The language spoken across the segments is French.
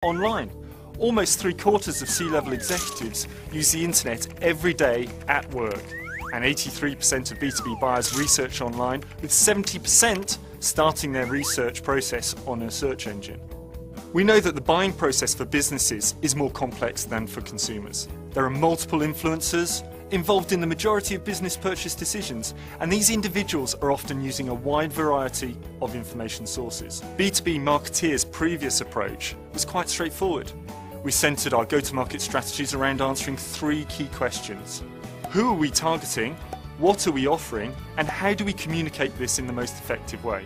online. Almost 3/4 of C-level executives use the internet every day at work, and 83% of B2B buyers research online, with 70% starting their research process on a search engine. We know that the buying process for businesses is more complex than for consumers. There are multiple influencers involved in the majority of business purchase decisions, and these individuals are often using a wide variety of information sources. B2B Marketeer's previous approach was quite straightforward. We centred our go-to-market strategies around answering 3 key questions. Who are we targeting? What are we offering? And how do we communicate this in the most effective way?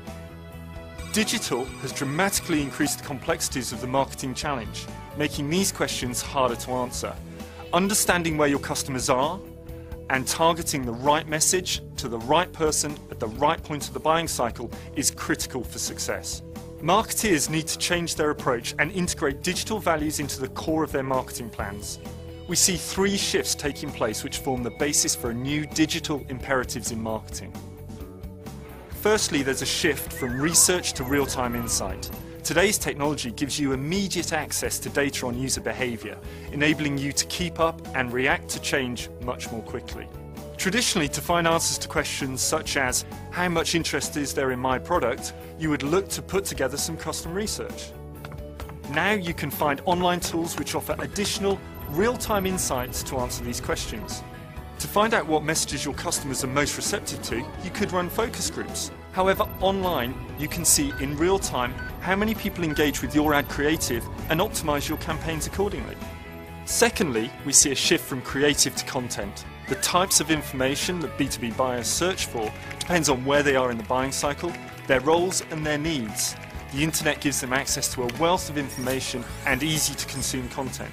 Digital has dramatically increased the complexities of the marketing challenge, making these questions harder to answer. Understanding where your customers are and targeting the right message to the right person at the right point of the buying cycle is critical for success. Marketeers need to change their approach and integrate digital values into the core of their marketing plans. We see 3 shifts taking place which form the basis for new digital imperatives in marketing. Firstly, there's a shift from research to real-time insight. Today's technology gives you immediate access to data on user behaviour, enabling you to keep up and react to change much more quickly. Traditionally, to find answers to questions such as, how much interest is there in my product, you would look to put together some custom research. Now you can find online tools which offer additional, real-time insights to answer these questions. To find out what messages your customers are most receptive to, you could run focus groups. However, online, you can see in real time how many people engage with your ad creative and optimize your campaigns accordingly. Secondly, we see a shift from creative to content. The types of information that B2B buyers search for depends on where they are in the buying cycle, their roles and their needs. The internet gives them access to a wealth of information and easy to consume content.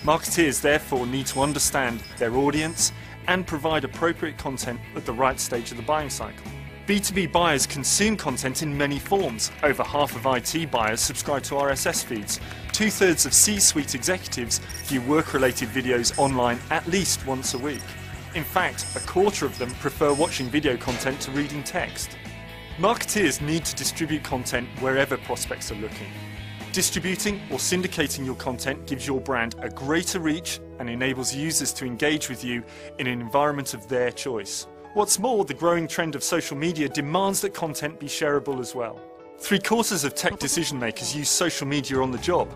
Marketeers therefore need to understand their audience and provide appropriate content at the right stage of the buying cycle. B2B buyers consume content in many forms. Over half of IT buyers subscribe to RSS feeds. 2/3 of C-suite executives view work-related videos online at least once a week. In fact, 1/4 of them prefer watching video content to reading text. Marketeers need to distribute content wherever prospects are looking. Distributing or syndicating your content gives your brand a greater reach and enables users to engage with you in an environment of their choice. What's more, the growing trend of social media demands that content be shareable as well. 3/4 of tech decision makers use social media on the job.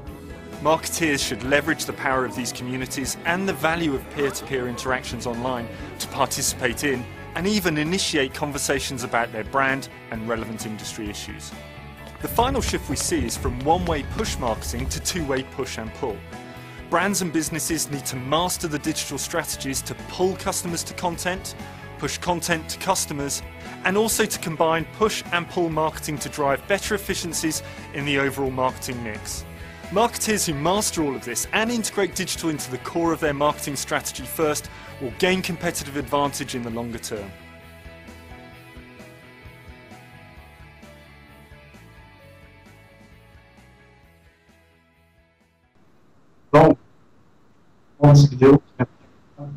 Marketeers should leverage the power of these communities and the value of peer-to-peer interactions online to participate in and even initiate conversations about their brand and relevant industry issues. The final shift we see is from one-way push marketing to 2-way push and pull. Brands and businesses need to master the digital strategies to pull customers to content, push content to customers, and also to combine push and pull marketing to drive better efficiencies in the overall marketing mix. Marketeers who master all of this and integrate digital into the core of their marketing strategy first will gain competitive advantage in the longer term. Donc, dans cette vidéo,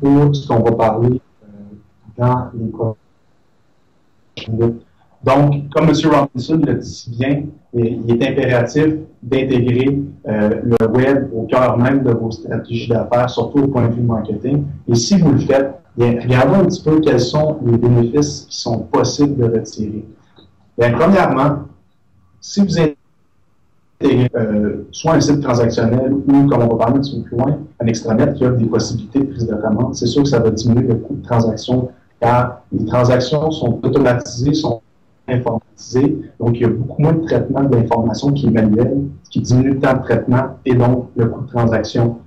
pour ce qu'on va parler dans les prochaines minutes. Donc, comme M. Robinson le dit si bien, il est impératif d'intégrer le web au cœur même de vos stratégies d'affaires, surtout au point de vue marketing. Et si vous le faites, bien, regardons un petit peu quels sont les bénéfices qui sont possibles de retirer. Bien, premièrement, si vous intégrez soit un site transactionnel ou, comme on va parler un petit peu plus loin, un extranet qui offre des possibilités de prise de commande, c'est sûr que ça va diminuer le coût de transaction car les transactions sont automatisées, sont informatisées, donc il y a beaucoup moins de traitement de l'information qui est manuel, ce qui diminue le temps de traitement et donc le coût de transaction.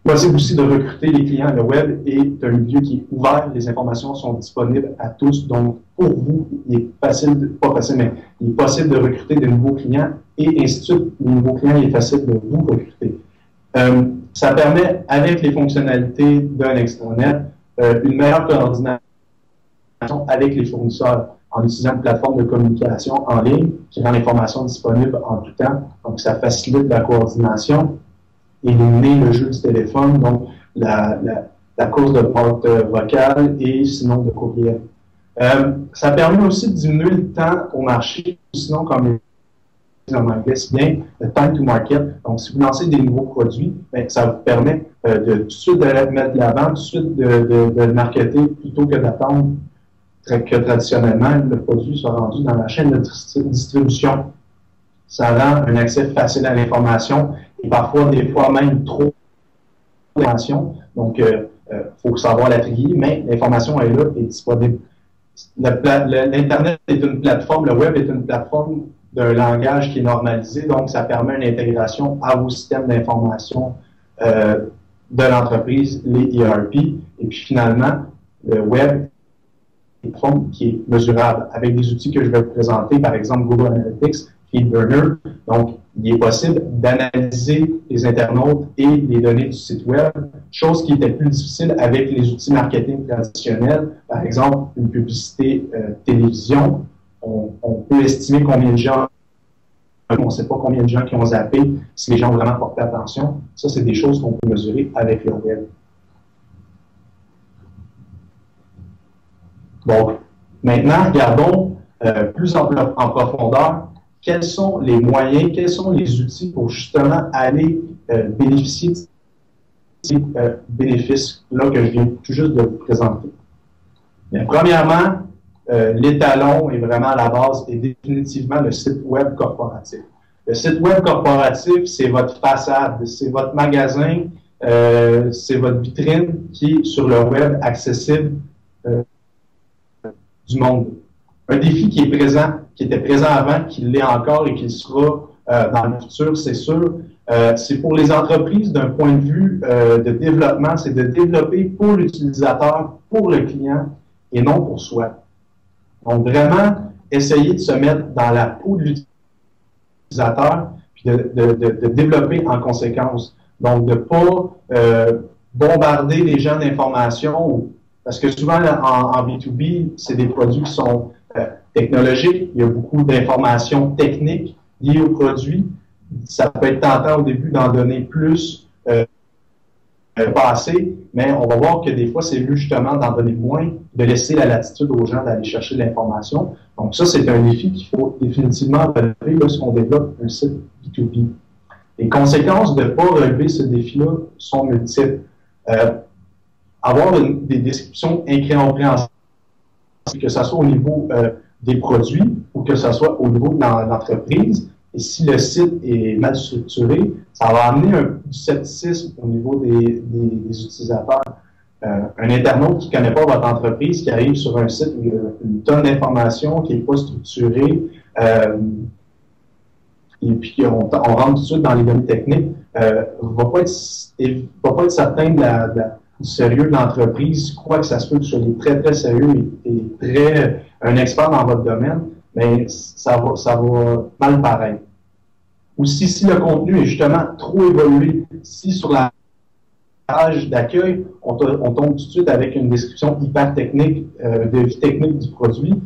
Possible aussi de recruter les clients. Le web est un milieu qui est ouvert, les informations sont disponibles à tous, donc pour vous, il est facile, pas facile, mais il est possible de recruter de nouveaux clients et ainsi de suite. Les nouveaux clients, il est facile de vous recruter. Ça permet, avec les fonctionnalités d'un extranet, une meilleure coordination avec les fournisseurs en utilisant une plateforme de communication en ligne qui rend l'information disponible en tout temps. Donc, ça facilite la coordination, éliminer le jeu du téléphone, donc la course de porte vocale et sinon de courriel. Ça permet aussi de diminuer le temps au marché, sinon comme en anglais si bien, le time to market. Donc, si vous lancez des nouveaux produits, bien, ça vous permet de tout de suite de les mettre de l'avant, tout de suite de le marketer plutôt que d'attendre que traditionnellement le produit soit rendu dans la chaîne de distribution. Ça rend un accès facile à l'information et parfois, des fois même trop d'informations. Donc, faut savoir la trier, mais l'information est là et disponible. L'Internet est une plateforme, le web est une plateforme d'un langage qui est normalisé, donc ça permet une intégration à vos systèmes d'information de l'entreprise, les ERP. Et puis finalement, le web est une plateforme qui est mesurable avec des outils que je vais vous présenter, par exemple Google Analytics, FeedBurner. Donc, il est possible d'analyser les internautes et les données du site web, chose qui était plus difficile avec les outils marketing traditionnels. Par exemple, une publicité télévision, on peut estimer combien de gens, on ne sait pas combien de gens qui ont zappé, si les gens ont vraiment porté attention. Ça, c'est des choses qu'on peut mesurer avec le web. Bon, maintenant, regardons plus en profondeur quels sont les moyens, quels sont les outils pour justement aller bénéficier de ces bénéfices-là que je viens tout juste de vous présenter. Bien, premièrement, l'étalon est vraiment à la base et définitivement le site web corporatif. Le site web corporatif, c'est votre façade, c'est votre magasin, c'est votre vitrine qui est sur le web accessible du monde. Un défi qui est présent, qui était présent avant, qui l'est encore et qui le sera dans le futur, c'est sûr. C'est pour les entreprises d'un point de vue de développement, c'est de développer pour l'utilisateur, pour le client et non pour soi. Donc vraiment, essayer de se mettre dans la peau de l'utilisateur puis de développer en conséquence. Donc de ne pas bombarder les gens d'informations parce que souvent en B2B, c'est des produits qui sont technologiques, il y a beaucoup d'informations techniques liées aux produits. Ça peut être tentant au début d'en donner plus pas assez, mais on va voir que des fois, c'est mieux justement d'en donner moins, de laisser la latitude aux gens d'aller chercher l'information. Donc ça, c'est un défi qu'il faut définitivement relever lorsqu'on développe un site B2B. Les conséquences de ne pas relever ce défi-là sont multiples. Avoir des descriptions incompréhensibles, que ce soit au niveau des produits ou que ce soit au niveau de l'entreprise. Et si le site est mal structuré, ça va amener du scepticisme au niveau des utilisateurs. Un internaute qui ne connaît pas votre entreprise, qui arrive sur un site où il y a une tonne d'informations, qui n'est pas structurée, et puis on rentre tout de suite dans les données techniques, va pas être certain du sérieux de l'entreprise. Je crois que ça se peut que vous soyez très, très sérieux et un expert dans votre domaine, mais ça va mal paraître. Aussi, si le contenu est justement trop évolué, si sur la page d'accueil, on tombe tout de suite avec une description hyper technique, de vie technique du produit,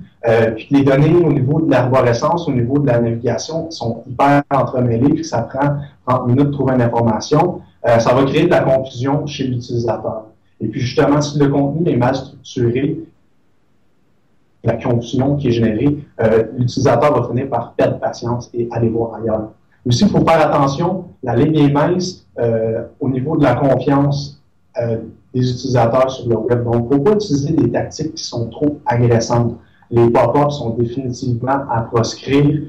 puis les données au niveau de l'arborescence, au niveau de la navigation sont hyper entremêlées, puis ça prend 30 minutes de trouver une information, ça va créer de la confusion chez l'utilisateur. Et puis justement, si le contenu est mal structuré, la confusion qui est générée, l'utilisateur va finir par perdre patience et aller voir ailleurs. Aussi, il faut faire attention, la ligne est mince au niveau de la confiance des utilisateurs sur le web. Donc, il ne faut pas utiliser des tactiques qui sont trop agressantes. Les pop-ups sont définitivement à proscrire.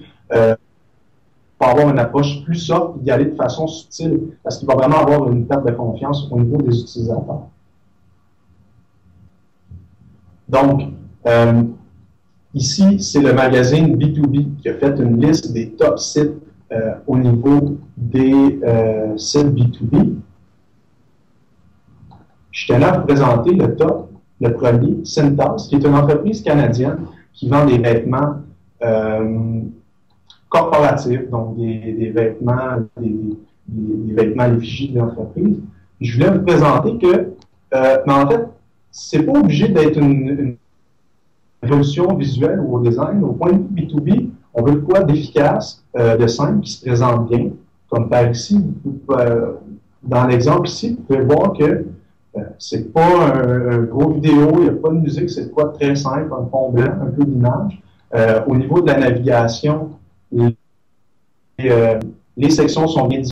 Pour avoir une approche plus soft et d'y aller de façon subtile, parce qu'il va vraiment avoir une perte de confiance au niveau des utilisateurs. Donc, ici, c'est le magazine B2B qui a fait une liste des top sites au niveau des sites B2B. Je tenais à vous présenter le top, le premier, Cintas, qui est une entreprise canadienne qui vend des vêtements corporatifs, donc des vêtements, des vêtements à l'effigie de l'entreprise. Je voulais vous présenter que, mais en fait, c'est pas obligé d'être une révolution visuelle ou au design. Au point de vue B2B, on veut quoi d'efficace, de simple, qui se présente bien. Comme par ici, dans l'exemple ici, vous pouvez voir que c'est pas un gros vidéo, il n'y a pas de musique, c'est quoi de très simple, un fond blanc, un peu d'image. Au niveau de la navigation, les sections sont bien